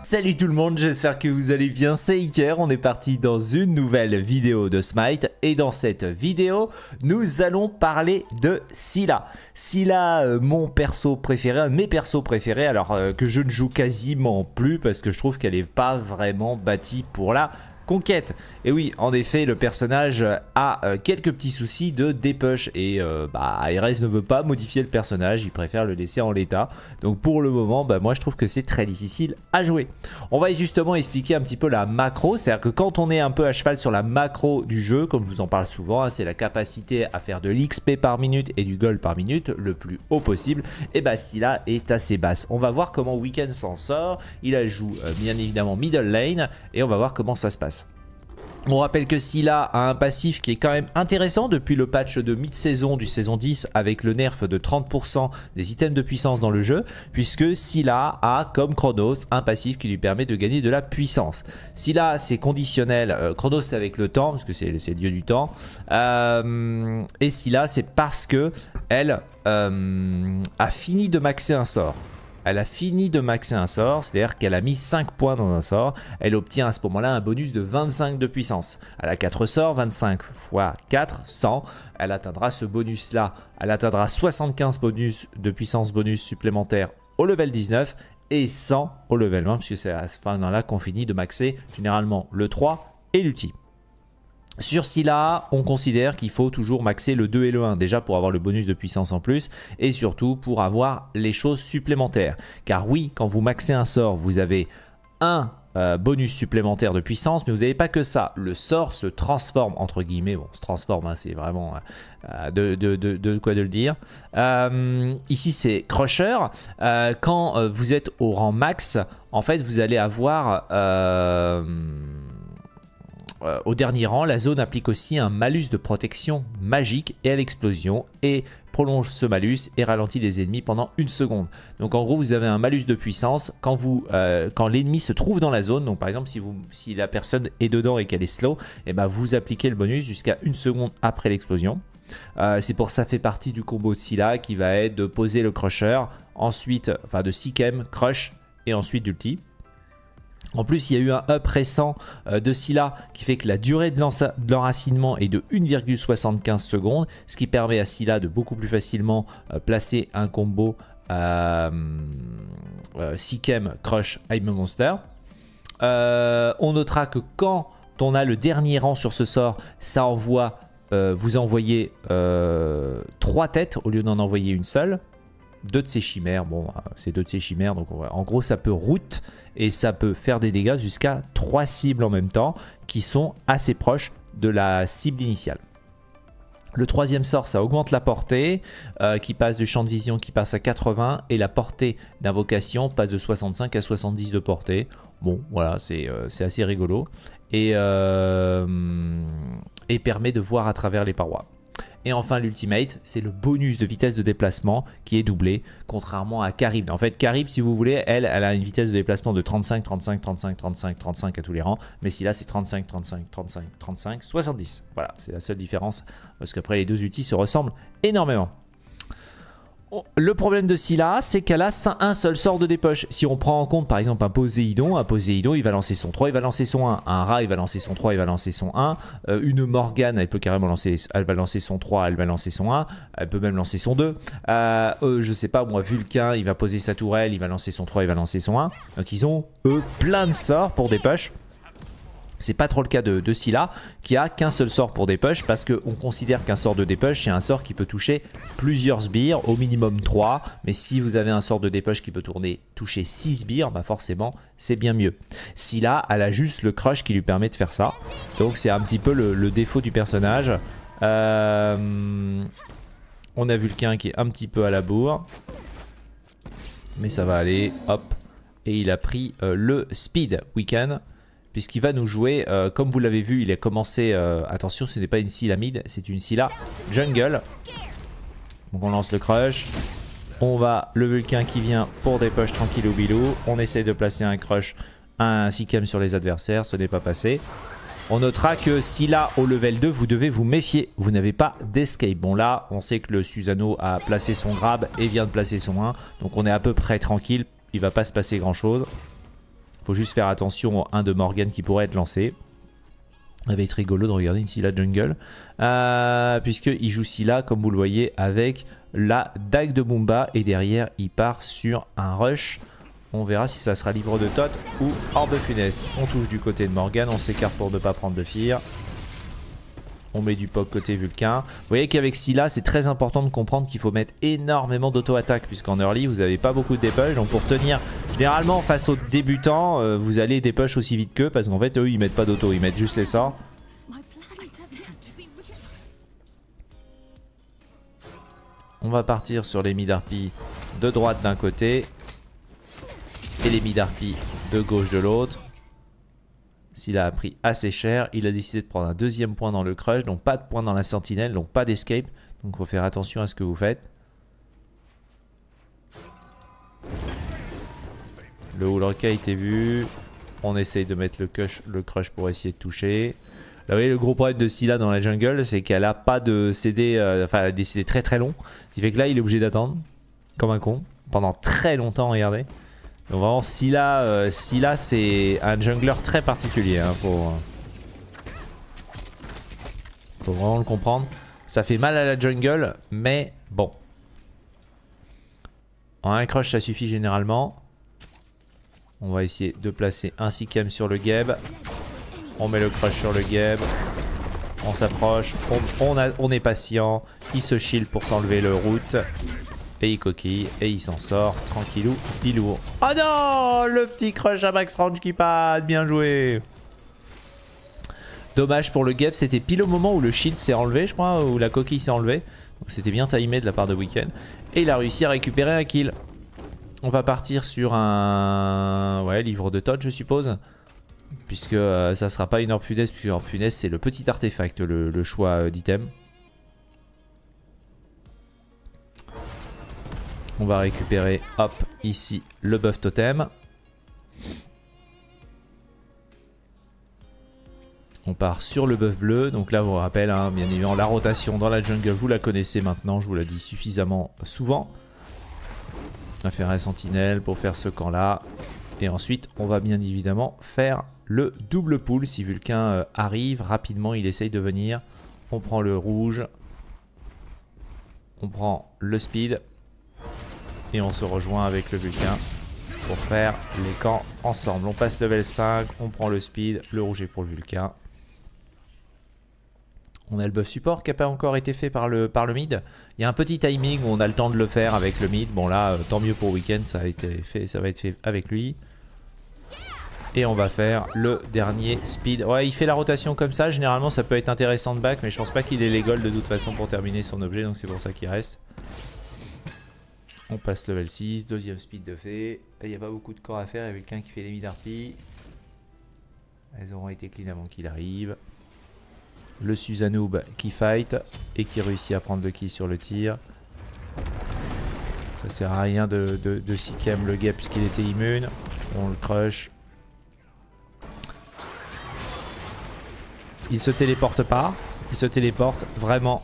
Salut tout le monde, j'espère que vous allez bien, c'est Iker, on est parti dans une nouvelle vidéo de Smite et dans cette vidéo, nous allons parler de Scylla. Scylla, mon perso préféré, un de mes persos préférés, alors que je ne joue quasiment plus parce que je trouve qu'elle n'est pas vraiment bâtie pour la conquête. Et oui, en effet, le personnage a quelques petits soucis de dépush et ARS ne veut pas modifier le personnage, il préfère le laisser en l'état. Donc pour le moment, moi je trouve que c'est très difficile à jouer. On va justement expliquer un petit peu la macro, c'est-à-dire que quand on est un peu à cheval sur la macro du jeu, comme je vous en parle souvent, c'est la capacité à faire de l'XP par minute et du gold par minute le plus haut possible. Et Scylla est assez basse. On va voir comment Weekend s'en sort. Il joue bien évidemment middle lane et on va voir comment ça se passe. On rappelle que Scylla a un passif qui est quand même intéressant depuis le patch de mid-saison du saison 10 avec le nerf de 30% des items de puissance dans le jeu, puisque Scylla a, comme Chronos, un passif qui lui permet de gagner de la puissance. Scylla, c'est conditionnel. Chronos, c'est avec le temps, parce que c'est le dieu du temps. Et Scylla, c'est parce que elle a fini de maxer un sort. Elle a fini de maxer un sort, c'est-à-dire qu'elle a mis 5 points dans un sort. Elle obtient à ce moment-là un bonus de 25 de puissance. Elle a 4 sorts, 25 x 4, 100. Elle atteindra ce bonus-là. Elle atteindra 75 bonus de puissance bonus supplémentaire au level 19 et 100 au level 20, puisque c'est à ce moment-là qu'on finit de maxer généralement le 3 et l'ulti. Sur Scylla, on considère qu'il faut toujours maxer le 2 et le 1, déjà pour avoir le bonus de puissance en plus, et surtout pour avoir les choses supplémentaires. Car oui, quand vous maxez un sort, vous avez un bonus supplémentaire de puissance, mais vous n'avez pas que ça. Le sort se transforme, entre guillemets, bon, se transforme, hein, c'est vraiment de quoi de le dire. Ici, c'est Crusher. Quand vous êtes au rang max, en fait, vous allez avoir... au dernier rang, la zone applique aussi un malus de protection magique et à l'explosion et prolonge ce malus et ralentit les ennemis pendant 1 seconde. Donc en gros, vous avez un malus de puissance quand l'ennemi se trouve dans la zone. Donc par exemple, si la personne est dedans et qu'elle est slow, vous appliquez le bonus jusqu'à 1 seconde après l'explosion. C'est pour ça fait partie du combo de Scylla qui va être de poser le crusher, ensuite, enfin de Sikhem, crush et ensuite d'ulti. En plus, il y a eu un up récent de Scylla qui fait que la durée de l'enracinement est de 1,75 secondes, ce qui permet à Scylla de beaucoup plus facilement placer un combo Sikhem, Crush, I'm a Monster. On notera que quand on a le dernier rang sur ce sort, ça envoie, vous envoyez 3 têtes au lieu d'en envoyer une seule. 2 de ces chimères, bon c'est 2 de ces chimères, donc en gros ça peut route et ça peut faire des dégâts jusqu'à 3 cibles en même temps qui sont assez proches de la cible initiale. Le troisième sort, ça augmente la portée qui passe du champ de vision qui passe à 80 et la portée d'invocation passe de 65 à 70 de portée. Bon voilà, c'est assez rigolo et permet de voir à travers les parois. Et enfin l'ultimate, c'est le bonus de vitesse de déplacement qui est doublé, contrairement à Charybde. En fait, Charybde, si vous voulez, elle a une vitesse de déplacement de 35, 35, 35, 35, 35 à tous les rangs. Mais si là, c'est 35, 35, 35, 35, 70. Voilà, c'est la seule différence. Parce qu'après, les deux ultis se ressemblent énormément. Le problème de Scylla, c'est qu'elle a un seul sort de dépush. Si on prend en compte par exemple un Poséidon, il va lancer son 3, il va lancer son 1. Un rat, il va lancer son 3, il va lancer son 1. Une Morgane, elle peut carrément lancer, elle va lancer son 3, elle va lancer son 1. Elle peut même lancer son 2. Je sais pas, moi, Vulcain, il va poser sa tourelle, il va lancer son 3, il va lancer son 1. Donc ils ont, eux, plein de sorts pour dépush. C'est pas trop le cas de Scylla qui a qu'un seul sort pour dépush parce qu'on considère qu'un sort de dépush c'est un sort qui peut toucher plusieurs sbires, au minimum 3. Mais si vous avez un sort de dépush qui peut toucher 6 sbires, forcément c'est bien mieux. Scylla, elle a juste le crush qui lui permet de faire ça. Donc c'est un petit peu le défaut du personnage. On a Vulcain qui est un petit peu à la bourre. Mais ça va aller, hop. Et il a pris le speed Weekend. Puisqu'il va nous jouer, comme vous l'avez vu, il a commencé, attention ce n'est pas une Scylla mid, c'est une Scylla jungle. Donc on lance le crush, on va, le Vulcain qui vient pour des push tranquille au bilou, on essaye de placer un crush, un Sikhem sur les adversaires, ce n'est pas passé. On notera que Scylla au level 2, vous devez vous méfier, vous n'avez pas d'escape. Bon là, on sait que le Susano a placé son grab et vient de placer son 1, donc on est à peu près tranquille, il ne va pas se passer grand chose. Faut juste faire attention au 1 de Morgan qui pourrait être lancé. Ça va être rigolo de regarder une Syla jungle. Puisqu'il joue Syla, comme vous le voyez, avec la dague de Bumba. Et derrière, il part sur un rush. On verra si ça sera livre de Tot ou orbe funeste. On touche du côté de Morgan. On s'écarte pour ne pas prendre de fear. On met du POC côté Vulcain. Vous voyez qu'avec Syla, c'est très important de comprendre qu'il faut mettre énormément d'auto-attaque. Puisqu'en early, vous n'avez pas beaucoup de dépush. Donc pour tenir, généralement face aux débutants, vous allez dépush aussi vite qu'eux. Parce qu'en fait, eux, ils mettent pas d'auto. Ils mettent juste les sorts. On va partir sur les mid-harpies de droite d'un côté. Et les mid-harpies de gauche de l'autre. Syla a pris assez cher, il a décidé de prendre un deuxième point dans le crush, donc pas de point dans la sentinelle, donc pas d'escape. Donc il faut faire attention à ce que vous faites. Le Hulk a été vu. On essaye de mettre le crush pour essayer de toucher. Là, vous voyez, le gros problème de Syla dans la jungle, c'est qu'elle a pas de CD, enfin elle a des CD très très longs. Ce qui fait que là il est obligé d'attendre, comme un con, pendant très longtemps, regardez. Donc vraiment Syla, c'est un jungler très particulier, hein, faut vraiment le comprendre. Ça fait mal à la jungle, mais bon. En un crush ça suffit généralement. On va essayer de placer un Sikhem sur le Geb. On met le crush sur le Geb. On s'approche, on est patient. Il se shield pour s'enlever le route. Et il coquille, et il s'en sort, tranquillou, pilou. Oh non, le petit crush à max range qui pad, bien joué. Dommage pour le Geb, c'était pile au moment où le shield s'est enlevé, je crois, où la coquille s'est enlevée. Donc c'était bien timé de la part de Weekend. Et il a réussi à récupérer un kill. On va partir sur un... ouais, livre de Todd, je suppose. Puisque ça sera pas une orbe funeste, puisque orbe funeste c'est le petit artefact, le choix d'item. On va récupérer, hop, ici, le buff totem. On part sur le buff bleu. Donc là, je vous rappelle, hein, bien évidemment, la rotation dans la jungle, vous la connaissez maintenant. Je vous l'ai dit suffisamment souvent. On va faire un sentinelle pour faire ce camp-là. Et ensuite, on va bien évidemment faire le double pull. Si Vulcain arrive, rapidement, il essaye de venir. On prend le rouge. On prend le speed. Et on se rejoint avec le Vulcain pour faire les camps ensemble. On passe level 5, on prend le speed, le rouge est pour le Vulcain. On a le buff support qui n'a pas encore été fait par le mid. Il y a un petit timing où on a le temps de le faire avec le mid. Bon là, tant mieux pour Weekend, ça va être fait avec lui. Et on va faire le dernier speed. Ouais, il fait la rotation comme ça. Généralement, ça peut être intéressant de back, mais je pense pas qu'il ait les golds de toute façon pour terminer son objet. Donc c'est pour ça qu'il reste. On passe level 6, deuxième speed de fait. Il n'y a pas beaucoup de corps à faire. Il y a quelqu'un qui fait les mid-harpies. Elles auront été clean avant qu'il arrive. Le Susanoob qui fight et qui réussit à prendre le kill sur le tir. Ça sert à rien de Sikhem le Geb puisqu'il était immune. On le crush. Il se téléporte pas. Il se téléporte vraiment.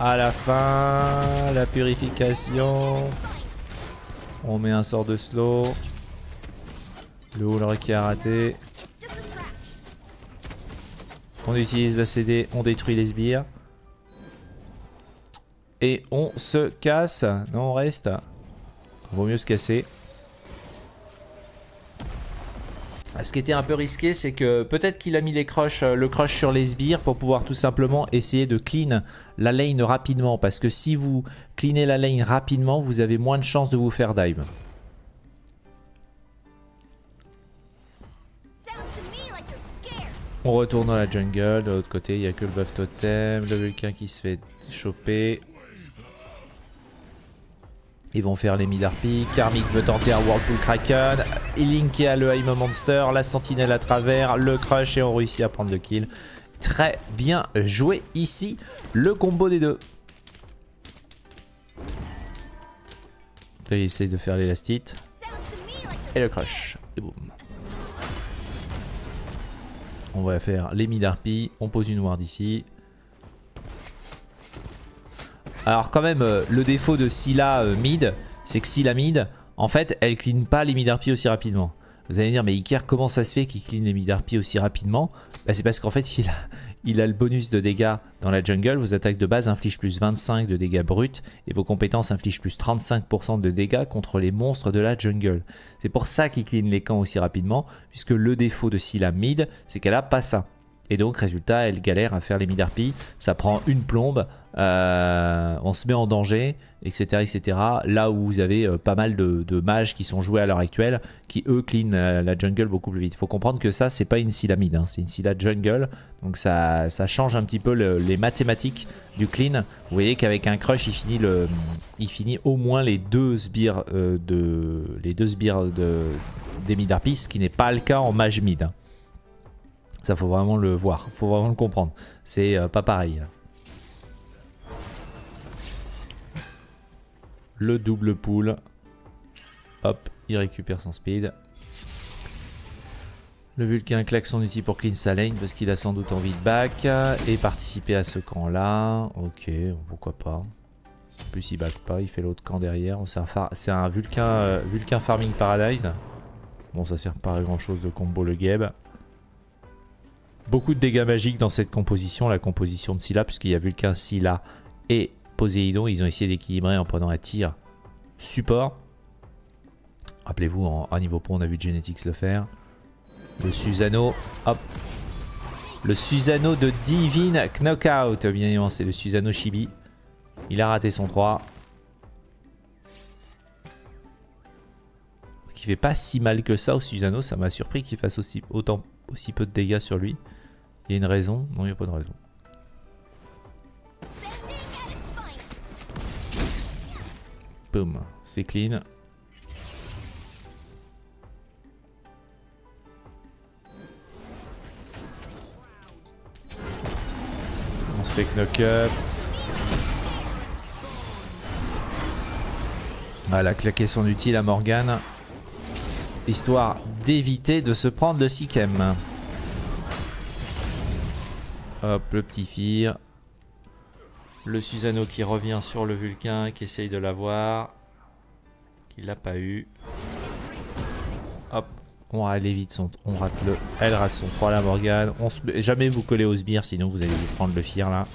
À la fin, la purification. On met un sort de slow. Le Hulk qui a raté. On utilise la CD, on détruit les sbires. Et on se casse. Non, on reste. Vaut mieux se casser. Ce qui était un peu risqué, c'est que peut-être qu'il a mis le crush sur les sbires pour pouvoir tout simplement essayer de clean la lane rapidement. Parce que si vous cleanez la lane rapidement, vous avez moins de chances de vous faire dive. On retourne dans la jungle. De l'autre côté, il n'y a que le buff totem. Le Vulcain qui se fait choper. Ils vont faire les mid-harpies. Karmic veut tenter un Whirlpool Kraken. Link qui a le Aim Monster. La sentinelle à travers. Le crush et on réussit à prendre le kill. Très bien joué ici. Le combo des deux. Il essaye de faire l'élastite. Et le crush. Et boum. On va faire les mid-harpies. On pose une ward ici. Alors quand même, le défaut de Syla mid, c'est que Syla mid, en fait, elle clean pas les mid-harpies aussi rapidement. Vous allez me dire, mais Iker, comment ça se fait qu'il clean les mid harpies aussi rapidement? Bah, c'est parce qu'en fait, il a le bonus de dégâts dans la jungle. Vos attaques de base infligent plus 25 de dégâts bruts et vos compétences infligent plus 35% de dégâts contre les monstres de la jungle. C'est pour ça qu'il clean les camps aussi rapidement, puisque le défaut de Sylla mid, c'est qu'elle a pas ça. Et donc, résultat, elle galère à faire les mid harpies. Ça prend une plombe, on se met en danger, etc. etc. Là où vous avez pas mal de mages qui sont joués à l'heure actuelle, qui eux clean la jungle beaucoup plus vite. Il faut comprendre que ça, c'est pas une Sylla mid, hein, c'est une Sylla jungle. Donc ça change un petit peu les mathématiques du clean. Vous voyez qu'avec un crush, il finit au moins les deux sbires, des mid harpies, ce qui n'est pas le cas en mage mid. Hein. Ça, faut vraiment le voir, faut vraiment le comprendre. C'est pas pareil. Le double pull. Hop, il récupère son speed. Le Vulcain claque son outil pour clean sa lane parce qu'il a sans doute envie de back et participer à ce camp-là. Ok, pourquoi pas. En plus, il back pas, il fait l'autre camp derrière. C'est un Vulcain Farming Paradise. Bon, ça sert pas à grand-chose de combo le Geb. Beaucoup de dégâts magiques dans cette composition, la composition de Sylla, puisqu'il y a Vulcain, Sylla et Poséidon. Ils ont essayé d'équilibrer en prenant un tir support. Rappelez-vous, à niveau pro, on a vu Genetics le faire. Le Susano, hop. Le Susano de Divine Knockout. Bien évidemment, c'est le Susano Chibi. Il a raté son 3. Il fait pas si mal que ça au Susano. Ça m'a surpris qu'il fasse aussi peu de dégâts sur lui. Il y a une raison? Non, il n'y a pas de raison. Boum, c'est clean. On se fait knock-up. Voilà, claquer son outil à Morgane. Histoire d'éviter de se prendre le Sikem. Hop, le petit Fear. Le Susano qui revient sur le Vulcain, qui essaye de l'avoir. Qui l'a pas eu. Hop, on rate vite elle rate son 3 la Morgane. Jamais vous collez au sbire, sinon vous allez vous prendre le Fear là.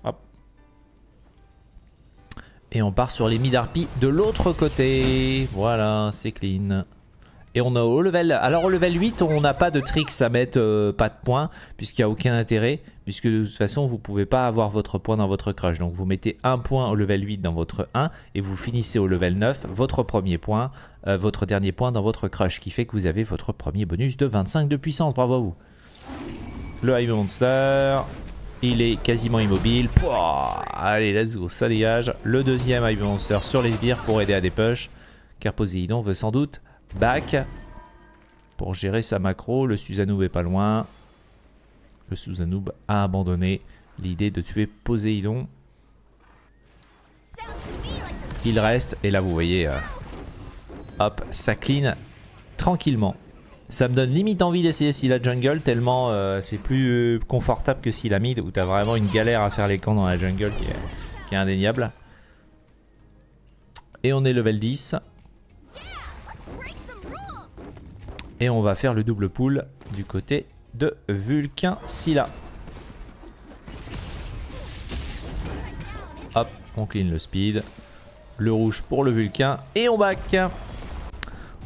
Hop. Et on part sur les mid harpies de l'autre côté. Voilà, c'est clean. Et on a au level... Alors au level 8, on n'a pas de tricks à mettre, pas de points, puisqu'il n'y a aucun intérêt, puisque de toute façon, vous ne pouvez pas avoir votre point dans votre crush. Donc vous mettez un point au level 8 dans votre 1, et vous finissez au level 9, votre premier point, votre dernier point dans votre crush, qui fait que vous avez votre premier bonus de 25 de puissance. Bravo à vous. Le Hive Monster, il est quasiment immobile. Pouah, allez, let's go, ça dégage. Le deuxième Hive Monster sur les sbires pour aider à des push, car Poséidon veut sans doute... back pour gérer sa macro. Le Susanoob est pas loin. Le Susanoob a abandonné l'idée de tuer Poséidon. Il reste et là vous voyez hop, ça clean tranquillement. Ça me donne limite envie d'essayer Sylla jungle tellement c'est plus confortable que Sylla mid où t'as vraiment une galère à faire les camps dans la jungle qui est indéniable. Et on est level 10. Et on va faire le double pull du côté de Vulcain Sylla. Hop, on clean le speed. Le rouge pour le Vulcain. Et on back.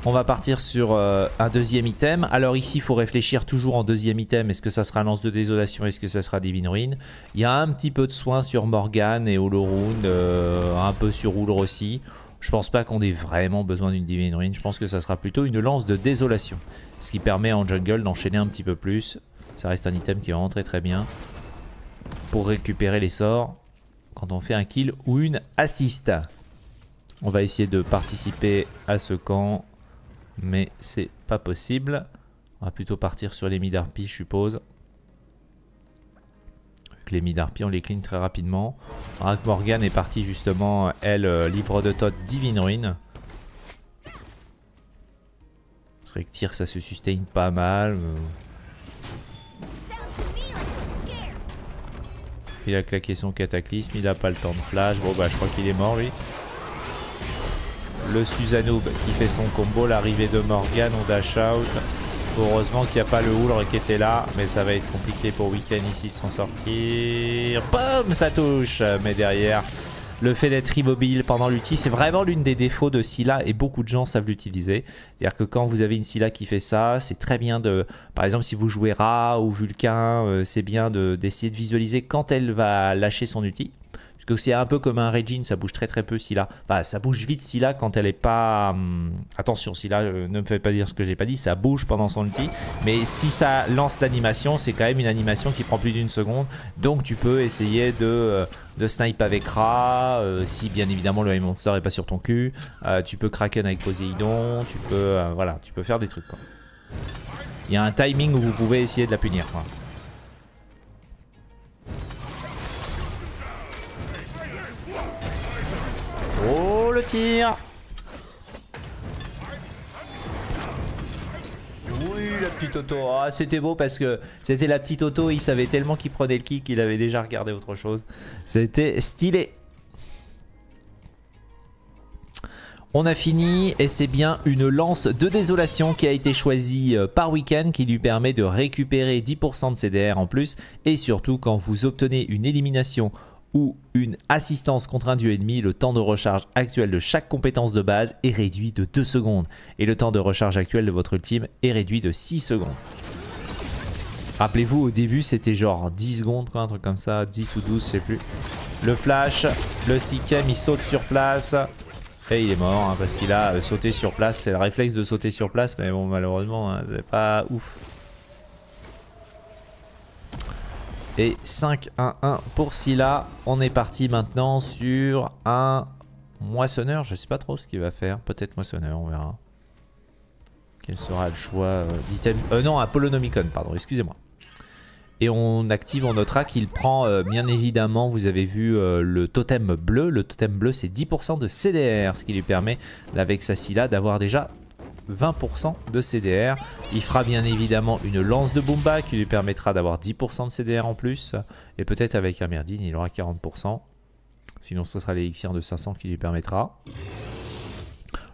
On va partir sur un deuxième item. Alors ici, il faut réfléchir toujours en deuxième item. Est-ce que ça sera Lance de Désolation? Est-ce que ça sera Divine Ruin? Il y a un petit peu de soin sur Morgane et Holorune. Un peu sur Ulr aussi. Je pense pas qu'on ait vraiment besoin d'une Divine Ruin. Je pense que ça sera plutôt une lance de désolation. Ce qui permet en jungle d'enchaîner un petit peu plus. Ça reste un item qui est vraiment très bien. Pour récupérer les sorts quand on fait un kill ou une assist. On va essayer de participer à ce camp. Mais c'est pas possible. On va plutôt partir sur les mid harpies, je suppose. Les mid harpies, on les clean très rapidement. Rak Morgane est partie justement, elle, livre de Thoth, Divine Ruin. C'est vrai que tir, ça se sustain pas mal. Il a claqué son cataclysme, il a pas le temps de flash. Bon bah je crois qu'il est mort lui. Le Susanoob qui fait son combo, l'arrivée de Morgan, on dash out. Heureusement qu'il n'y a pas le Houlre qui était là, mais ça va être compliqué pour Weekend ici de s'en sortir. Boum, ça touche. Mais derrière, le fait d'être immobile pendant l'ulti, c'est vraiment l'une des défauts de Scylla et beaucoup de gens savent l'utiliser. C'est-à-dire que quand vous avez une Scylla qui fait ça, c'est très bien de... Par exemple, si vous jouez Ra ou Vulcain, c'est bien d'essayer de visualiser quand elle va lâcher son ulti. Parce que c'est un peu comme un Regine, ça bouge très peu Scylla. Enfin, ça bouge vite Scylla quand elle est pas... Attention, Scylla, ne me faites pas dire ce que j'ai pas dit, ça bouge pendant son ulti. Mais si ça lance l'animation, c'est quand même une animation qui prend plus d'une seconde. Donc tu peux essayer de snipe avec Ra, si bien évidemment le monster n'est pas sur ton cul. Tu peux Kraken avec Poséidon, tu peux, voilà, tu peux faire des trucs, quoi. Il y a un timing où vous pouvez essayer de la punir, quoi. Oh, le tir! Oui, la petite auto. Ah, c'était beau parce que c'était la petite auto. Il savait tellement qu'il prenait le kick qu'il avait déjà regardé autre chose. C'était stylé. On a fini et c'est bien une lance de désolation qui a été choisie par Weekend qui lui permet de récupérer 10% de CDR en plus. Et surtout, quand vous obtenez une élimination ou une assistance contre un dieu ennemi, le temps de recharge actuel de chaque compétence de base est réduit de 2 secondes. Et le temps de recharge actuel de votre ultime est réduit de 6 secondes. Rappelez-vous, au début, c'était genre 10 secondes, quoi, un truc comme ça, 10 ou 12, je sais plus. Le flash, le Sikhem, il saute sur place. Et il est mort, hein, parce qu'il a sauté sur place. C'est le réflexe de sauter sur place, mais bon, malheureusement, hein, c'est pas ouf. Et 5-1-1 pour Scylla. On est parti maintenant sur un moissonneur. Je sais pas trop ce qu'il va faire. Peut-être moissonneur, on verra. Quel sera le choix d'item? Non, un Polonomicon, pardon, excusez-moi. Et on active, on notera qu'il prend bien évidemment, vous avez vu le totem bleu. Le totem bleu, c'est 10% de CDR, ce qui lui permet, avec sa Scylla, d'avoir déjà 20% de CDR. Il fera bien évidemment une lance de Boomba qui lui permettra d'avoir 10% de CDR en plus. Et peut-être avec un Merdine, il aura 40%. Sinon, ce sera l'élixir de 500 qui lui permettra.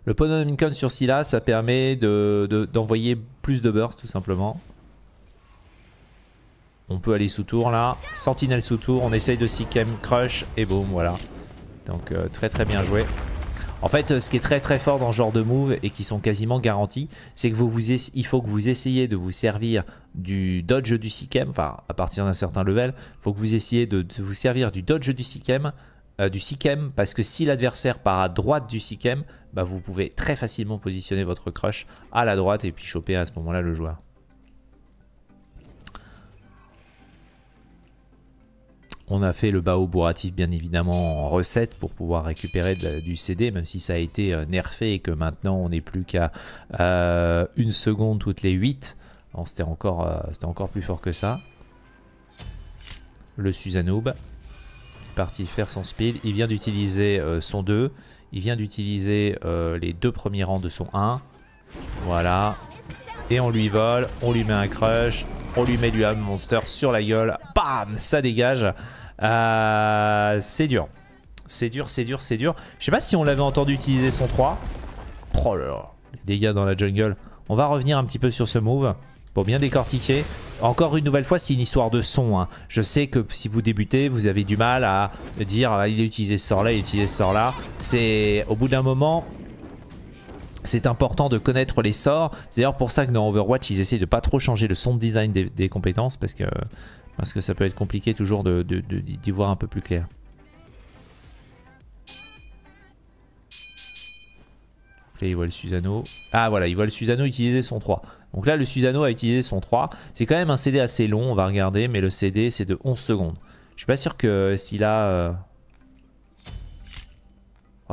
Le Polonomicon sur Scylla, ça permet d'envoyer plus de burst tout simplement. On peut aller sous tour là. Sentinelle sous tour, on essaye de Sikhem, crush et boum, voilà. Donc très très bien joué. En fait, ce qui est très très fort dans ce genre de move et qui sont quasiment garantis, c'est que il faut que vous essayiez de vous servir du dodge du Sikhem, enfin à partir d'un certain level, il faut que vous essayiez de vous servir du dodge du Sikhem, parce que si l'adversaire part à droite du Sikhem, bah, vous pouvez très facilement positionner votre crush à la droite et puis choper à ce moment-là le joueur. On a fait le Bao bourratif bien évidemment en recette pour pouvoir récupérer du CD, même si ça a été nerfé et que maintenant on n'est plus qu'à 1 seconde toutes les 8. C'était encore plus fort que ça. Le Susanoob parti faire son speed. Il vient d'utiliser son 2. Il vient d'utiliser les 2 premiers rangs de son 1. Voilà. Et on lui vole, on lui met un crush, on lui met du Ham Monster sur la gueule. Bam, ça dégage. C'est dur. C'est dur, c'est dur, c'est dur. Je sais pas si on l'avait entendu utiliser son 3. Oh là là, les dégâts dans la jungle. On va revenir un petit peu sur ce move pour bien décortiquer. Encore une nouvelle fois, c'est une histoire de son, hein. Je sais que si vous débutez, vous avez du mal à dire il a utilisé ce sort là, il a utilisé ce sort là. C'est au bout d'un moment... C'est important de connaître les sorts. C'est d'ailleurs pour ça que dans Overwatch, ils essayent de pas trop changer le son de design des compétences parce que ça peut être compliqué toujours d'y voir un peu plus clair. Là, il voit le Susano. Ah voilà, il voit le Susano utiliser son 3. Donc là, le Susano a utilisé son 3. C'est quand même un CD assez long, on va regarder, mais le CD, c'est de 11 secondes. Je suis pas sûr que s'il a...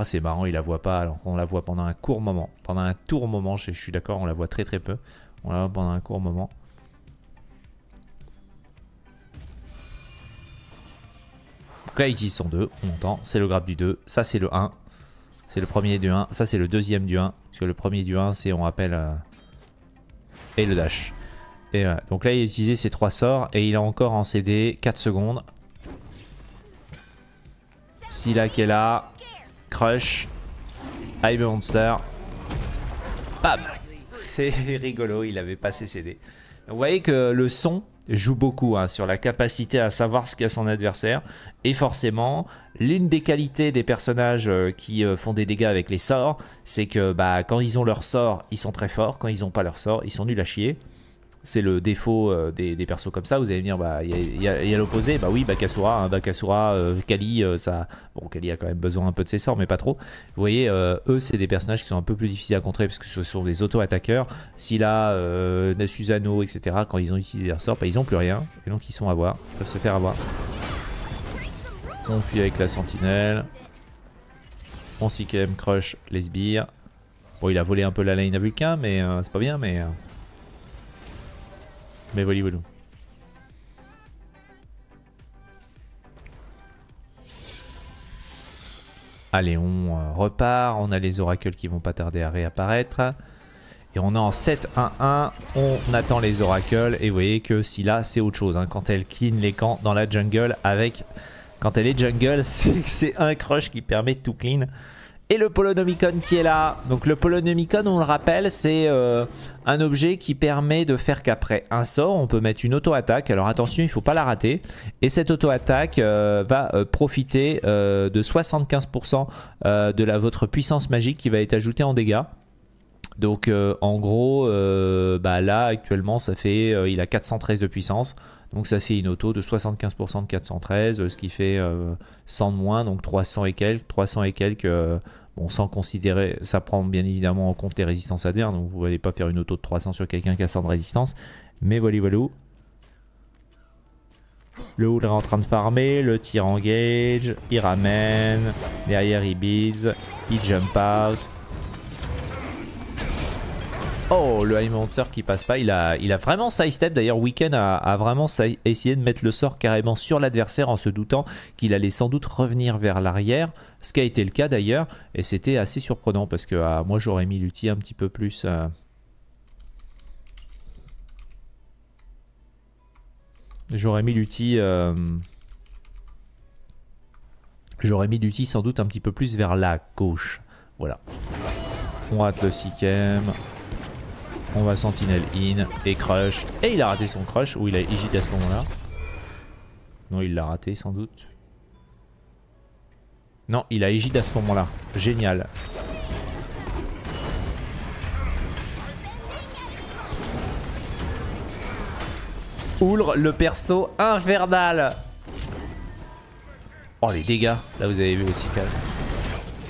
Oh, c'est marrant, il la voit pas alors qu'on la voit pendant un court moment. Pendant un court moment, je suis d'accord, on la voit très très peu. On la voit pendant un court moment. Donc là, il utilise son 2, on entend. C'est le grab du 2. Ça, c'est le 1. C'est le premier du 1. Ça, c'est le deuxième du 1. Parce que le premier du 1, c'est, on rappelle, et le dash. Et voilà. Donc là, il a utilisé ses 3 sorts et il a encore en CD 4 secondes. Scylla qui est là. Crush. Ice Monster. Bam. C'est rigolo, il avait pas CCD. Vous voyez que le son joue beaucoup hein, sur la capacité à savoir ce qu'a son adversaire. Et forcément, l'une des qualités des personnages qui font des dégâts avec les sorts, c'est que bah, quand ils ont leur sort, ils sont très forts. Quand ils n'ont pas leur sort, ils sont nuls à chier. C'est le défaut des persos comme ça. Vous allez me dire, bah, y a l'opposé. Bah oui, Bakasura, hein, Bakasura, Kali, ça... Bon, Kali a quand même besoin un peu de ses sorts, mais pas trop. Vous voyez, eux, c'est des personnages qui sont un peu plus difficiles à contrer parce que ce sont des auto-attaqueurs. Scylla, Susano, etc., quand ils ont utilisé leur sort, bah, ils n'ont plus rien. Et donc, ils sont à voir. Ils peuvent se faire avoir. On fuit avec la sentinelle. On Sikem crush les sbires. Bon, il a volé un peu la lane à Vulcain, mais c'est pas bien, mais... Mais voilà, voilà. Allez, on repart. On a les oracles qui vont pas tarder à réapparaître. Et on est en 7-1-1. On attend les oracles. Et vous voyez que Scylla, c'est autre chose. Hein, quand elle clean les camps dans la jungle avec... Quand elle est jungle, c'est un crush qui permet de tout clean. Et le Polonomicon qui est là. Donc le Polonomicon, on le rappelle, c'est un objet qui permet de faire qu'après un sort, on peut mettre une auto-attaque. Alors attention, il ne faut pas la rater. Et cette auto-attaque va profiter de 75% de votre puissance magique qui va être ajoutée en dégâts. Donc en gros, bah, là actuellement, ça fait, il a 413 de puissance. Donc ça fait une auto de 75% de 413, ce qui fait 100 de moins, donc 300 et quelques. 300 et quelques, bon, sans considérer, ça prend bien évidemment en compte les résistances adverses, donc vous n'allez pas faire une auto de 300 sur quelqu'un qui a 100 de résistance. Mais voilà, voilà. Le Houl est en train de farmer, le tir engage, il ramène, derrière il builds, il jump out. Oh, le High Monster qui passe pas, il a vraiment sidestep. D'ailleurs, Weekend a vraiment essayé de mettre le sort carrément sur l'adversaire en se doutant qu'il allait sans doute revenir vers l'arrière. Ce qui a été le cas d'ailleurs, et c'était assez surprenant parce que moi j'aurais mis l'ulti un petit peu plus... J'aurais mis l'ulti... J'aurais mis l'ulti sans doute un petit peu plus vers la gauche. Voilà. On rate le Sikem. On va sentinelle in et crush. Et il a raté son crush. Ou il a Igid à ce moment-là. Non, il l'a raté sans doute. Non, il a Igid à ce moment-là. Génial. Oulre, le perso infernal. Oh, les dégâts. Là, vous avez vu aussi calme.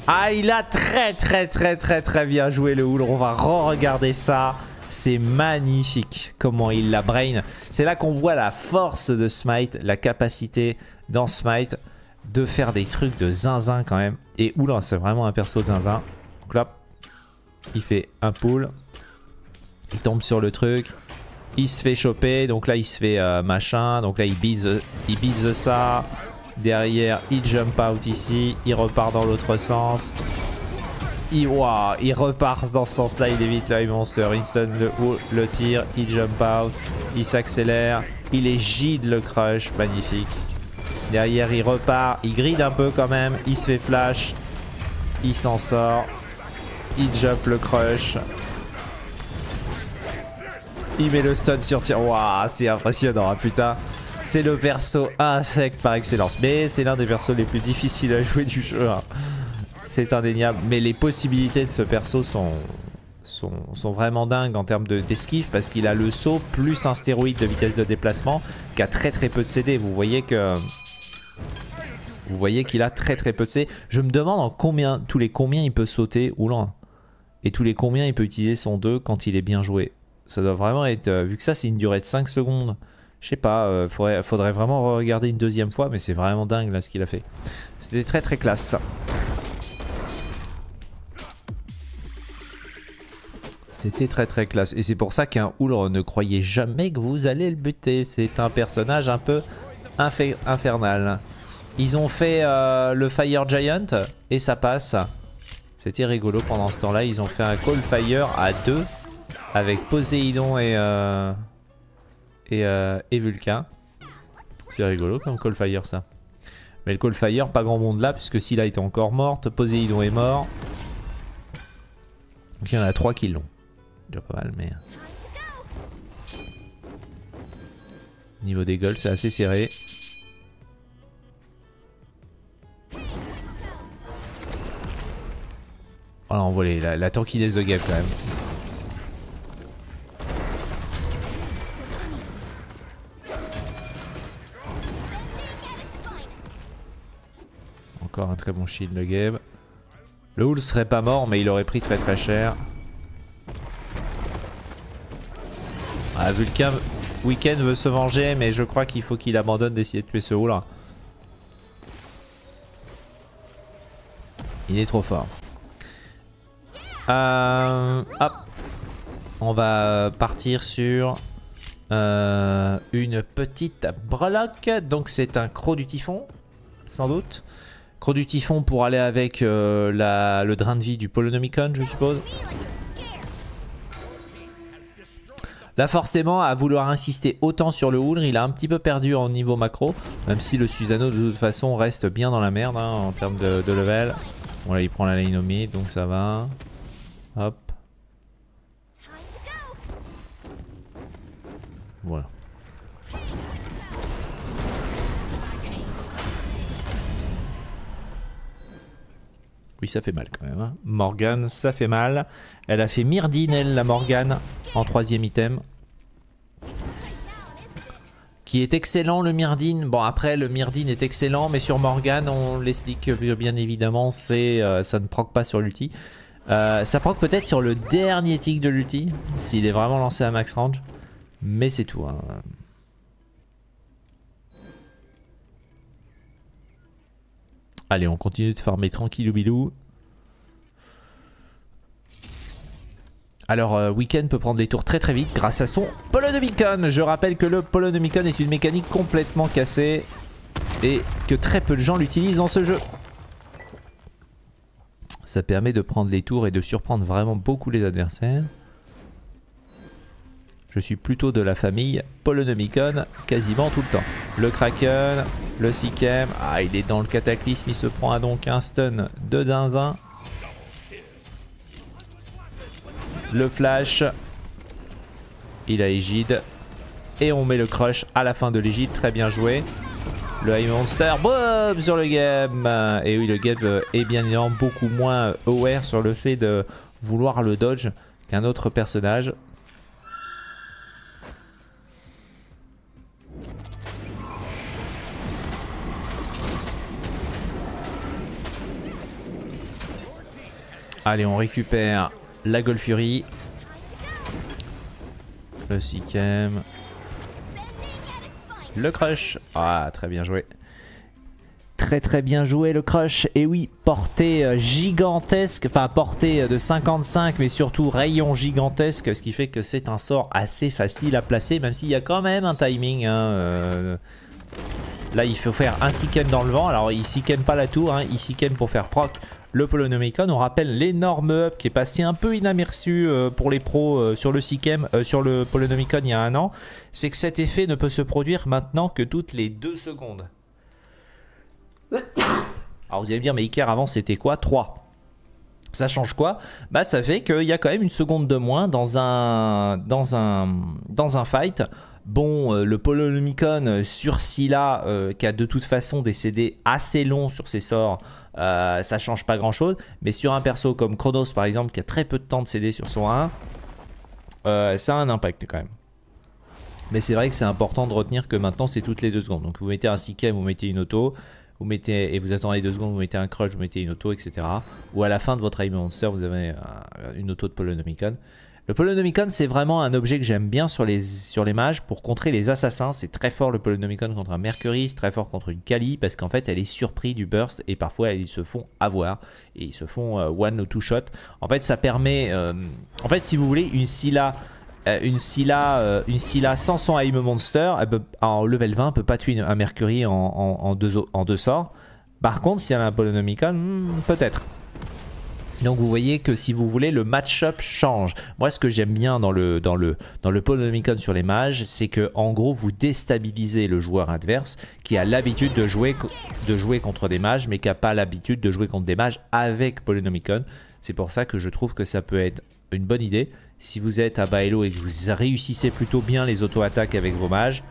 Ah, il a très bien joué le Houlre. On va re-regarder ça. C'est magnifique comment il la brain. C'est là qu'on voit la force de Smite, la capacité dans Smite de faire des trucs de zinzin quand même. Et oula, c'est vraiment un perso de zinzin. Donc là, il fait un pull. Il tombe sur le truc. Il se fait choper. Donc là, il se fait machin. Donc là, il bise ça. Derrière, il jump out ici. Il repart dans l'autre sens. Il repart dans ce sens-là, il évite le High Monster, instant le tir, il jump out, il s'accélère, il égide le crush, magnifique. Derrière, il repart, il gride un peu quand même, il se fait flash, il s'en sort, il jump le crush. Il met le stun sur tir, waouh, c'est impressionnant, hein, putain. C'est le perso infect par excellence, mais c'est l'un des persos les plus difficiles à jouer du jeu, hein. C'est indéniable, mais les possibilités de ce perso sont vraiment dingues en termes d'esquive parce qu'il a le saut plus un stéroïde de vitesse de déplacement qui a très peu de CD. Vous voyez qu'il a très peu de CD. Je me demande en tous les combien il peut sauter ou loin et tous les combien il peut utiliser son 2 quand il est bien joué. Ça doit vraiment être, vu que ça c'est une durée de 5 secondes, je sais pas, faudrait vraiment regarder une deuxième fois, mais c'est vraiment dingue là ce qu'il a fait. C'était très classe ça. C'était très classe. Et c'est pour ça qu'un Houlre, ne croyez jamais que vous allez le buter. C'est un personnage un peu infernal. Ils ont fait le Fire Giant et ça passe. C'était rigolo pendant ce temps-là. Ils ont fait un Call Fire à 2 avec Poséidon et Vulcain. C'est rigolo comme Call Fire ça. Mais le Call Fire, pas grand monde là puisque Scylla était encore morte. Poséidon est mort. Donc il y en a 3 qui l'ont. Déjà pas mal, mais... Niveau des golds, c'est assez serré. Voilà, on voit la tankiness de Gabe quand même. Encore un très bon shield de Gabe. Le Houl serait pas mort, mais il aurait pris très très cher. Ah, Vulcain, Weekend veut se venger, mais je crois qu'il faut qu'il abandonne d'essayer de tuer ce Houl. Il est trop fort. Hop. On va partir sur une petite breloque. Donc c'est un croc du typhon, sans doute. Croc du typhon pour aller avec le drain de vie du Polonomicon, je suppose. Là forcément, à vouloir insister autant sur le Houl, il a un petit peu perdu en niveau macro. Même si le Susano de toute façon reste bien dans la merde hein, en termes de level. Bon là il prend la lane au mid, donc ça va. Hop. Voilà. Oui, ça fait mal quand même. Hein. Morgane, ça fait mal. Elle a fait Myrdine, elle, la Morgane, en 3ème item. Qui est excellent, le Myrdine. Bon, après, le Myrdine est excellent, mais sur Morgane, on l'explique bien évidemment, c'est ça ne proc pas sur l'ulti. Ça proc peut-être sur le dernier tick de l'ulti, s'il est vraiment lancé à max range. Mais c'est tout. Hein. Allez, on continue de farmer tranquillou bilou. Alors, Weekend peut prendre des tours très très vite grâce à son Polonomicon. Je rappelle que le Polonomicon est une mécanique complètement cassée et que très peu de gens l'utilisent dans ce jeu. Ça permet de prendre les tours et de surprendre vraiment beaucoup les adversaires. Je suis plutôt de la famille Polonomicon quasiment tout le temps. Le Kraken, le Sikhem, ah il est dans le cataclysme, il se prend donc un stun de zinzin. Le flash, il a Égide et on met le crush à la fin de l'Égide, très bien joué. Le High Monster, boum, sur le game. Et oui, le game est bien évidemment beaucoup moins aware sur le fait de vouloir le dodge qu'un autre personnage. Allez, on récupère la Golfury. Le Sikhem. Le crush. Ah, très bien joué. Très très bien joué le crush. Et oui, portée gigantesque. Enfin, portée de 55, mais surtout rayon gigantesque. Ce qui fait que c'est un sort assez facile à placer, même s'il y a quand même un timing. Hein, Là, il faut faire un Sikhem dans le vent. Alors, il Sikhem pas la tour. Hein, il Sikhem pour faire proc le Polonomicon. On rappelle l'énorme up qui est passé un peu inaperçu pour les pros sur le Sikhem, sur le Polonomicon il y a un an. C'est que cet effet ne peut se produire maintenant que toutes les 2 secondes. Alors vous allez me dire, mais Iker avant c'était quoi? 3. Ça change quoi? Bah ça fait qu'il y a quand même une seconde de moins dans un fight. Bon, le Polonomicon sur Scylla, qui a de toute façon des CD assez longs sur ses sorts, ça change pas grand chose. Mais sur un perso comme Chronos par exemple, qui a très peu de temps de CD sur son 1, ça a un impact quand même. Mais c'est vrai que c'est important de retenir que maintenant c'est toutes les 2 secondes. Donc vous mettez un Sikhem, vous mettez une auto, vous mettez, et vous attendez 2 secondes, vous mettez un crush, vous mettez une auto, etc. Ou à la fin de votre High Monster, vous avez une auto de Polonomicon. Le Polonomicon, c'est vraiment un objet que j'aime bien sur les mages pour contrer les assassins. C'est très fort le Polonomicon contre un Mercury, c'est très fort contre une Kali parce qu'en fait elle est surprise du burst et parfois ils se font avoir et ils se font one ou two shot. En fait ça permet, en fait si vous voulez une Scylla sans son High Monster, elle peut, en level 20 peut pas tuer un Mercury en deux sorts. Par contre si elle a un Polonomicon, peut-être. Donc vous voyez que si vous voulez, le match-up change. Moi, ce que j'aime bien dans le Polynomicon sur les mages, c'est que en gros, vous déstabilisez le joueur adverse qui a l'habitude de jouer contre des mages, mais qui n'a pas l'habitude de jouer contre des mages avec Polynomicon. C'est pour ça que je trouve que ça peut être une bonne idée. Si vous êtes à bas elo et que vous réussissez plutôt bien les auto-attaques avec vos mages,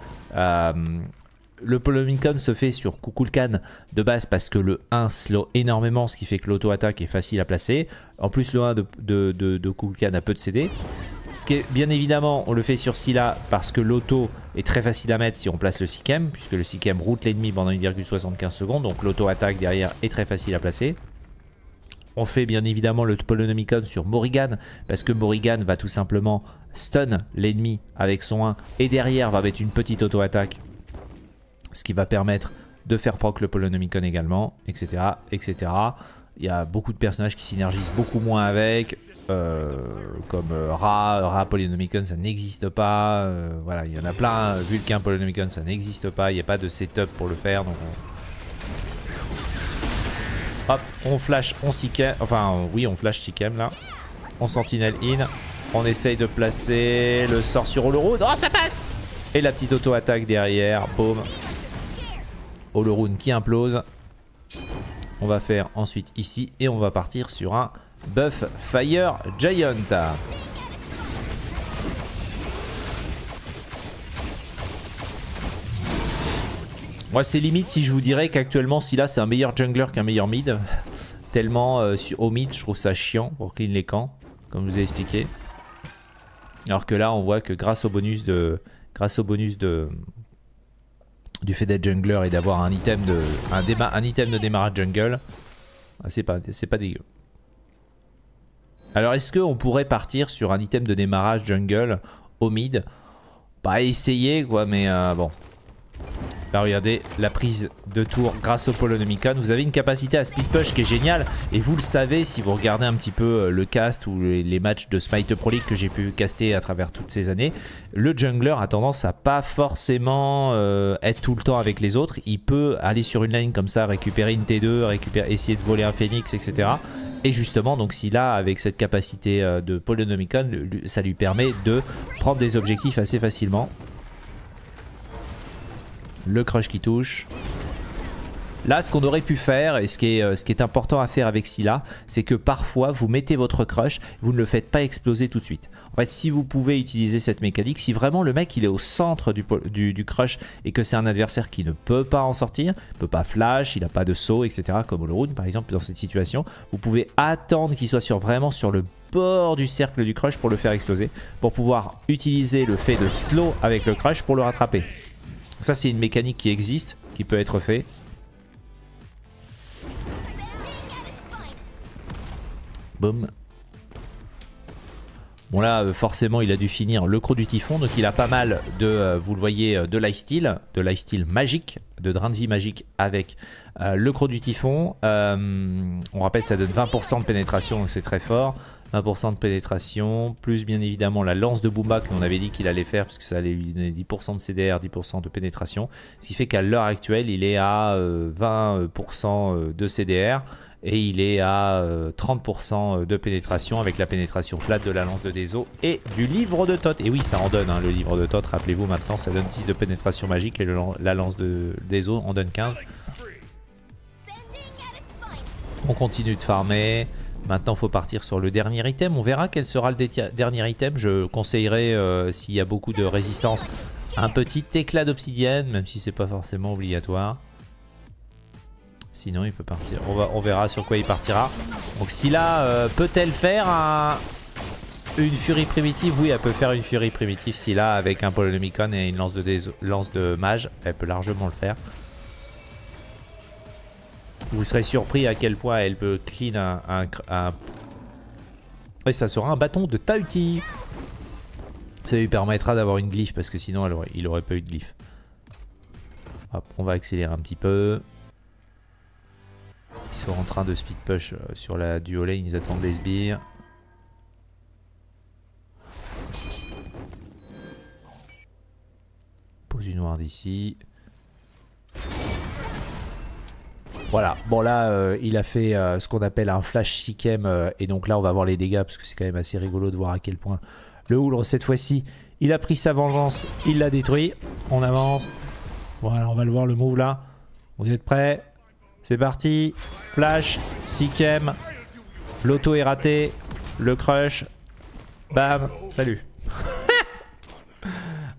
le Polynomicon se fait sur Kukulkan de base parce que le 1 slow énormément, ce qui fait que l'auto-attaque est facile à placer. En plus, le 1 de Kukulkan a peu de CD. Ce qui est, bien évidemment, on le fait sur Scylla parce que l'auto est très facile à mettre si on place le Sikhem, puisque le Sikhem route l'ennemi pendant 1,75 secondes, donc l'auto-attaque derrière est très facile à placer. On fait bien évidemment le Polynomicon sur Morrigan, parce que Morrigan va tout simplement stun l'ennemi avec son 1, et derrière va mettre une petite auto-attaque, ce qui va permettre de faire proc le Polynomicon également, etc., etc. Il y a beaucoup de personnages qui synergisent beaucoup moins avec, comme Ra Polynomicon, ça n'existe pas. Voilà, il y en a plein. Vulcain Polynomicon, ça n'existe pas. Il n'y a pas de setup pour le faire. Donc hop, on flash, on Sikhem. Enfin, oui, on flash Sikhem là. On sentinelle in. On essaye de placer le sort sur Olorun. Oh, ça passe! Et la petite auto-attaque derrière. Boum. Olorun qui implose. On va faire ensuite ici et on va partir sur un buff Fire Giant. Moi c'est limite si je vous dirais qu'actuellement Scylla c'est un meilleur jungler qu'un meilleur mid. Tellement au mid je trouve ça chiant pour clean les camps, comme je vous ai expliqué. Alors que là on voit que grâce au bonus du fait d'être jungler et d'avoir un item de démarrage jungle, c'est pas dégueu. Alors est-ce qu'on pourrait partir sur un item de démarrage jungle au mid? Bah essayer quoi, mais bon. Là regardez la prise de tour grâce au Polynomicon. Vous avez une capacité à speed push qui est géniale. Et vous le savez si vous regardez un petit peu le cast ou les matchs de Smite Pro League que j'ai pu caster à travers toutes ces années. Le jungler a tendance à pas forcément être tout le temps avec les autres. Il peut aller sur une lane comme ça, récupérer une T2, essayer de voler un Phoenix, etc. Et justement, donc si là, avec cette capacité de Polynomicon, ça lui permet de prendre des objectifs assez facilement. Le crush qui touche. Là, ce qu'on aurait pu faire, et ce qui est important à faire avec Scylla, c'est que parfois, vous mettez votre crush, vous ne le faites pas exploser tout de suite. En fait, si vous pouvez utiliser cette mécanique, si vraiment le mec il est au centre du crush et que c'est un adversaire qui ne peut pas en sortir, ne peut pas flash, il n'a pas de saut, etc., comme Olorun par exemple, dans cette situation, vous pouvez attendre qu'il soit vraiment sur le bord du cercle du crush pour le faire exploser, pour pouvoir utiliser le fait de slow avec le crush pour le rattraper. Ça c'est une mécanique qui existe, qui peut être fait. Boum. Bon là forcément il a dû finir le croc du typhon, donc il a pas mal de, vous le voyez, de lifesteal magique, de drain de vie magique avec le croc du typhon. On rappelle ça donne 20% de pénétration, donc c'est très fort. 20% de pénétration, plus bien évidemment la lance de Booba qu'on avait dit qu'il allait faire, parce que ça allait lui donner 10% de CDR, 10% de pénétration. Ce qui fait qu'à l'heure actuelle, il est à 20% de CDR et il est à 30% de pénétration avec la pénétration flat de la lance de Dezo et du livre de Thoth. Et oui, ça en donne, hein, le livre de Thoth, rappelez-vous maintenant, ça donne 10 de pénétration magique et la lance de Dezo en donne 15. On continue de farmer. Maintenant, il faut partir sur le dernier item. On verra quel sera le dernier item. Je conseillerais, s'il y a beaucoup de résistance, un petit éclat d'obsidienne, même si c'est pas forcément obligatoire. Sinon, il peut partir. On verra sur quoi il partira. Donc, Scylla peut-elle faire une furie primitive? Oui, elle peut faire une furie primitive. Scylla, avec un Polynomicon et une lance de mage, elle peut largement le faire. Vous serez surpris à quel point elle peut clean et ça sera un bâton de Tahuti. Ça lui permettra d'avoir une glyphe parce que sinon il aurait pas eu de glyphe. Hop, on va accélérer un petit peu. Ils sont en train de speed push sur la duo lane, ils attendent les sbires. Pose une ward ici. Voilà, bon là il a fait ce qu'on appelle un flash Sikhem et donc là on va voir les dégâts parce que c'est quand même assez rigolo de voir à quel point le Houlre cette fois-ci il a pris sa vengeance, il l'a détruit. On avance, voilà on va le voir le move là. Vous êtes prêts? C'est parti, flash, Sikhem, l'auto est raté, le crush, bam, salut.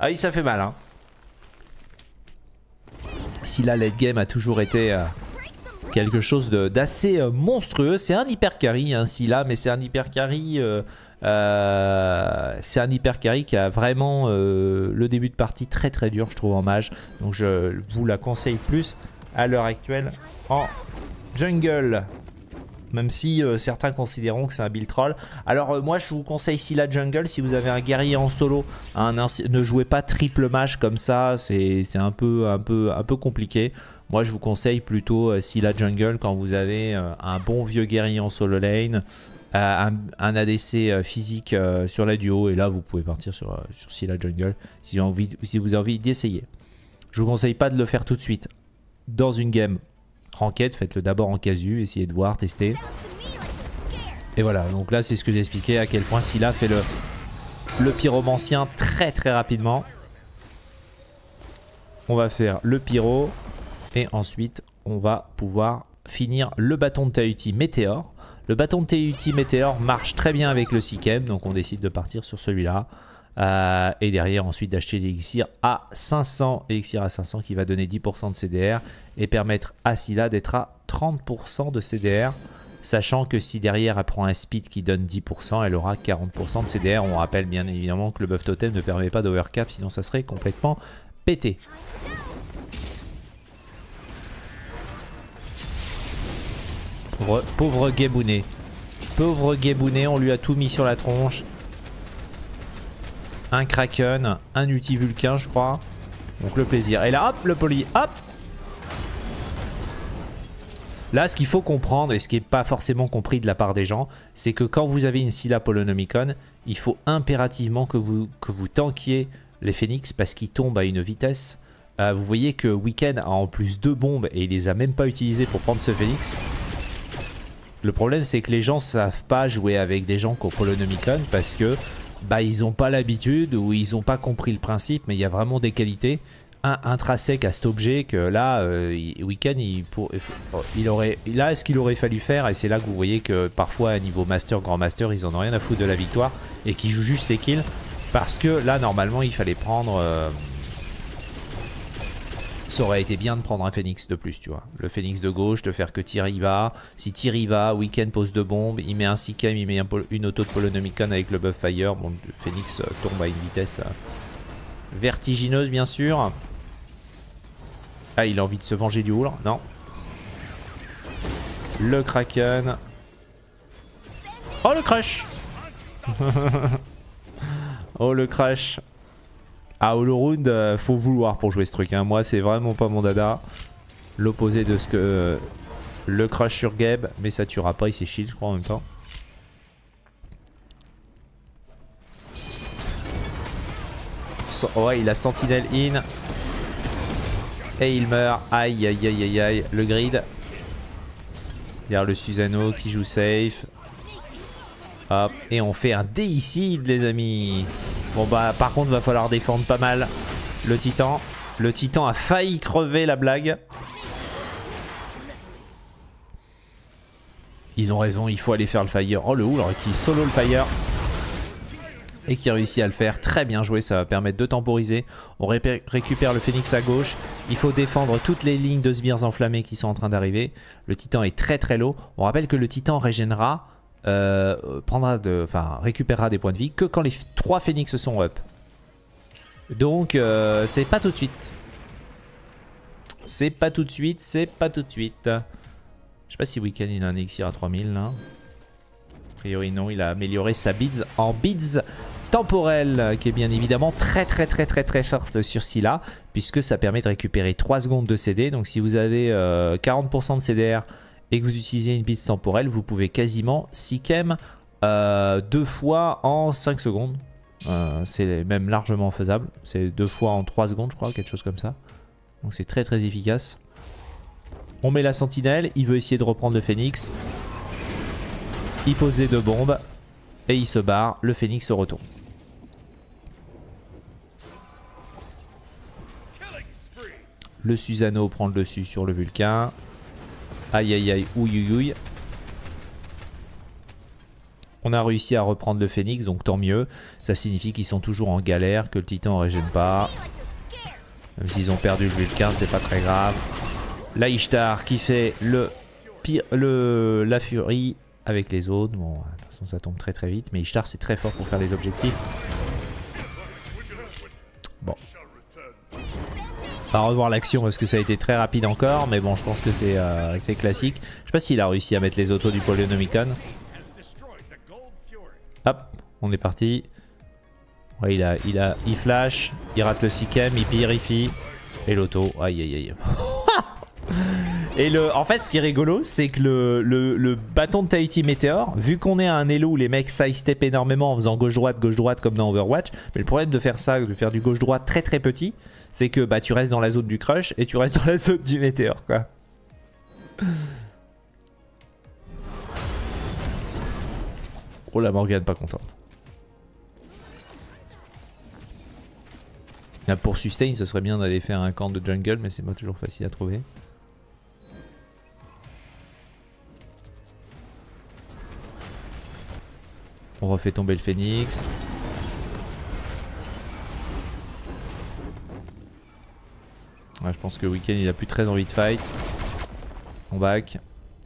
Ah oui ça fait mal hein. Si la late game a toujours été... quelque chose d'assez monstrueux. C'est un hyper carry hein, Scylla, mais c'est un hyper carry qui a vraiment le début de partie très très dur je trouve en mage. Donc je vous la conseille plus à l'heure actuelle en jungle. Même si certains considéreront que c'est un build troll. Alors moi je vous conseille Scylla jungle si vous avez un guerrier en solo. Ne jouez pas triple mage comme ça, c'est un peu compliqué. Moi je vous conseille plutôt Scylla jungle quand vous avez un bon vieux guerrier en solo lane, un ADC physique sur la duo, et là vous pouvez partir sur Scylla jungle si vous avez envie d'essayer. Je vous conseille pas de le faire tout de suite dans une game ranked, faites-le d'abord en casu, essayez de voir, tester. Et voilà, donc là c'est ce que j'ai expliqué à quel point Scylla fait le pyromancien très très rapidement. On va faire le pyro. Et ensuite, on va pouvoir finir le bâton de Tahuti Météor. Le bâton de Tahuti Météor marche très bien avec le Sikhem, donc on décide de partir sur celui-là. Et derrière, ensuite, d'acheter l'élixir à 500. Élixir à 500 qui va donner 10% de CDR et permettre à Scylla d'être à 30% de CDR. Sachant que si derrière, elle prend un speed qui donne 10%, elle aura 40% de CDR. On rappelle bien évidemment que le buff totem ne permet pas d'overcap, sinon ça serait complètement pété. Pauvre Gebouné. Pauvre Gebouné, on lui a tout mis sur la tronche. Un Kraken, un Ulti-Vulcain je crois. Donc le plaisir. Et là hop, le poly, hop. Là ce qu'il faut comprendre, et ce qui n'est pas forcément compris de la part des gens, c'est que quand vous avez une Scylla Polonomicon, il faut impérativement que vous tankiez les phénix parce qu'ils tombent à une vitesse. Vous voyez que Weekend a en plus 2 bombes et il les a même pas utilisées pour prendre ce phénix. Le problème c'est que les gens savent pas jouer avec des gens qui ont Polonomicon parce que ils n'ont pas l'habitude ou ils n'ont pas compris le principe, mais il y a vraiment des qualités intrinsèques à cet objet que là Weekend là ce qu'il aurait fallu faire, et c'est là que vous voyez que parfois à niveau master, grand master ils en ont rien à foutre de la victoire et qu'ils jouent juste les kills, parce que là normalement il fallait prendre ça aurait été bien de prendre un phénix de plus, tu vois. Le phénix de gauche, de faire que Tyr y va. Si Tyr y va, Weekend pose 2 bombes. Il met un Sikhem, il met une auto de Polonomicon avec le buff Fire. Bon, le phénix tombe à une vitesse vertigineuse, bien sûr. Ah, il a envie de se venger du Houlre, non. Le Kraken. Oh, le crush. Oh, le crash. Ah, Holoround, faut vouloir pour jouer ce truc. Hein. Moi, c'est vraiment pas mon dada. L'opposé de ce que... le crush sur Geb, mais ça tuera pas, il s'est shield, je crois, en même temps. Ouais, il a Sentinel in. Et il meurt. Aïe, aïe, aïe, aïe, aïe. Le grid. Derrière le Susano qui joue safe. Hop, et on fait un déicide, les amis. Bon bah par contre va falloir défendre pas mal le titan. Le titan a failli crever, la blague. Ils ont raison, il faut aller faire le fire. Oh, le Houlre qui solo le fire et qui réussit à le faire. Très bien joué, ça va permettre de temporiser. On récupère le phénix à gauche. Il faut défendre toutes les lignes de sbires enflammés qui sont en train d'arriver. Le titan est très très low. On rappelle que le titan régénera, récupérera des points de vie que quand les 3 phénix sont up. Donc c'est pas tout de suite. C'est pas tout de suite, c'est pas tout de suite. Je sais pas si Weekend il a un élixir à 3000 là. A priori non, il a amélioré sa beads en beads temporelle, qui est bien évidemment très forte sur Scylla, puisque ça permet de récupérer 3 secondes de CD. Donc si vous avez 40% de CDR et que vous utilisez une beads temporelle, vous pouvez quasiment Sikhem 2 fois en 5 secondes. C'est même largement faisable. C'est 2 fois en 3 secondes je crois, quelque chose comme ça. Donc c'est très efficace. On met la sentinelle, il veut essayer de reprendre le phénix. Il pose les 2 bombes et il se barre, le phénix se retourne. Le Susano prend le dessus sur le Vulcain. Aïe aïe aïe, ouïe ouïe. On a réussi à reprendre le phénix, donc tant mieux. Ça signifie qu'ils sont toujours en galère, que le titan ne régène pas. Même s'ils ont perdu le Vulcain, c'est pas très grave. La Ishtar qui fait la furie avec les autres. Bon, de toute façon ça tombe très très vite, mais Ishtar c'est très fort pour faire les objectifs. Bon. On va revoir l'action parce que ça a été très rapide encore, mais bon je pense que c'est classique. Je sais pas s'il a réussi à mettre les autos du Polynomicon. Hop, on est parti. Ouais, il flash, il rate le Sikem, il purifie. Et l'auto, aïe aïe aïe. Et en fait ce qui est rigolo c'est que le bâton de Tahiti Météor, vu qu'on est à un elo où les mecs sidestep énormément en faisant gauche-droite comme dans Overwatch, mais le problème de faire ça, de faire du gauche-droite très très petit, c'est que bah, tu restes dans la zone du crush et tu restes dans la zone du Météor quoi. Oh la Morgane pas contente. Là pour sustain ça serait bien d'aller faire un camp de jungle mais c'est pas toujours facile à trouver. On refait tomber le phénix. Ouais, je pense que Weekend il a plus très envie de fight. On back.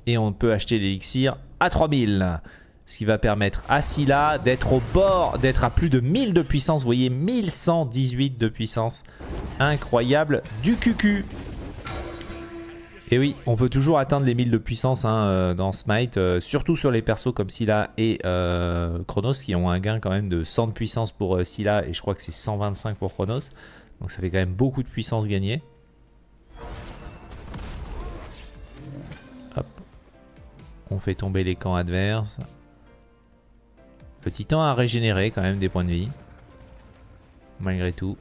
Et on peut acheter l'élixir à 3000. Ce qui va permettre à Scylla d'être au bord, d'être à plus de 1000 de puissance. Vous voyez, 1118 de puissance. Incroyable du cucu. Et oui, on peut toujours atteindre les 1000 de puissance hein, dans Smite, surtout sur les persos comme Scylla et Chronos qui ont un gain quand même de 100 de puissance pour Scylla et je crois que c'est 125 pour Chronos. Donc ça fait quand même beaucoup de puissance gagnée. Hop. On fait tomber les camps adverses. Le titan a régénéré quand même des points de vie. Malgré tout.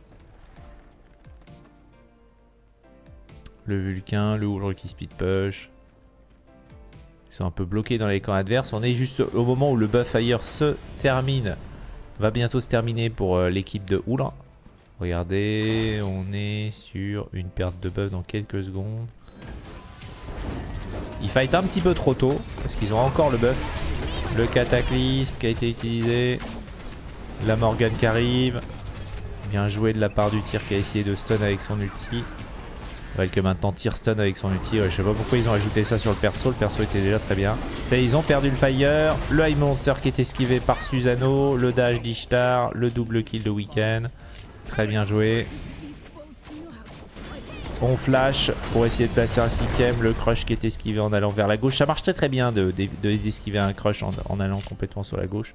Le Vulcain, le Houlre qui speed push. Ils sont un peu bloqués dans les camps adverses. On est juste au moment où le buff fire se termine. Va bientôt se terminer pour l'équipe de Houlre. Regardez, on est sur une perte de buff dans quelques secondes. Ils fight un petit peu trop tôt parce qu'ils ont encore le buff. Le cataclysme qui a été utilisé. La Morgane qui arrive. Bien joué de la part du tir qui a essayé de stun avec son ulti. Que maintenant tire stun avec son ulti. Ouais, je sais pas pourquoi ils ont ajouté ça sur le perso était déjà très bien. Ça, ils ont perdu le fire. Le high monster qui est esquivé par Susano. Le dash d'Ishtar. Le double kill de Weekend. Très bien joué. On flash pour essayer de placer un Sikem. Le crush qui est esquivé en allant vers la gauche. Ça marche très très bien d'esquiver un crush en allant complètement sur la gauche.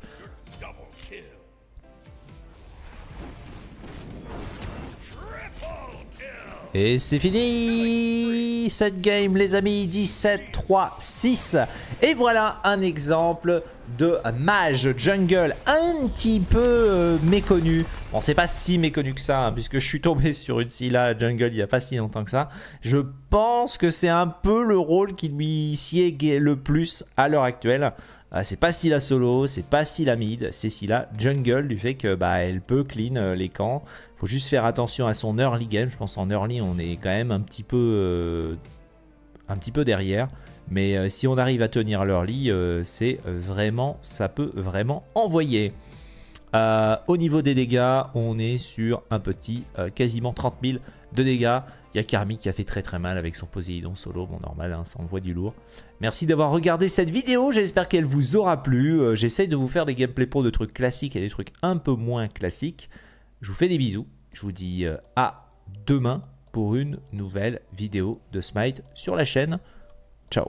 Et c'est fini cette game les amis, 17-3-6. Et voilà un exemple de mage jungle un petit peu méconnu. Bon c'est pas si méconnu que ça hein, puisque je suis tombé sur une Scylla jungle il n'y a pas si longtemps que ça. Je pense que c'est un peu le rôle qui lui sied le plus à l'heure actuelle. C'est pas Scylla solo, c'est pas Scylla mid, c'est Scylla jungle du fait que bah, elle peut clean les camps. Faut juste faire attention à son early game. Je pense en early on est quand même un petit peu derrière. Mais si on arrive à tenir l'early, c'est vraiment, ça peut vraiment envoyer. Au niveau des dégâts, on est sur un petit quasiment 30 000 de dégâts. Il y a Karmi qui a fait très très mal avec son Poséidon solo. Bon normal, hein, ça envoie du lourd. Merci d'avoir regardé cette vidéo. J'espère qu'elle vous aura plu. J'essaie de vous faire des gameplay pro de trucs classiques et des trucs un peu moins classiques. Je vous fais des bisous. Je vous dis à demain pour une nouvelle vidéo de Smite sur la chaîne. Ciao.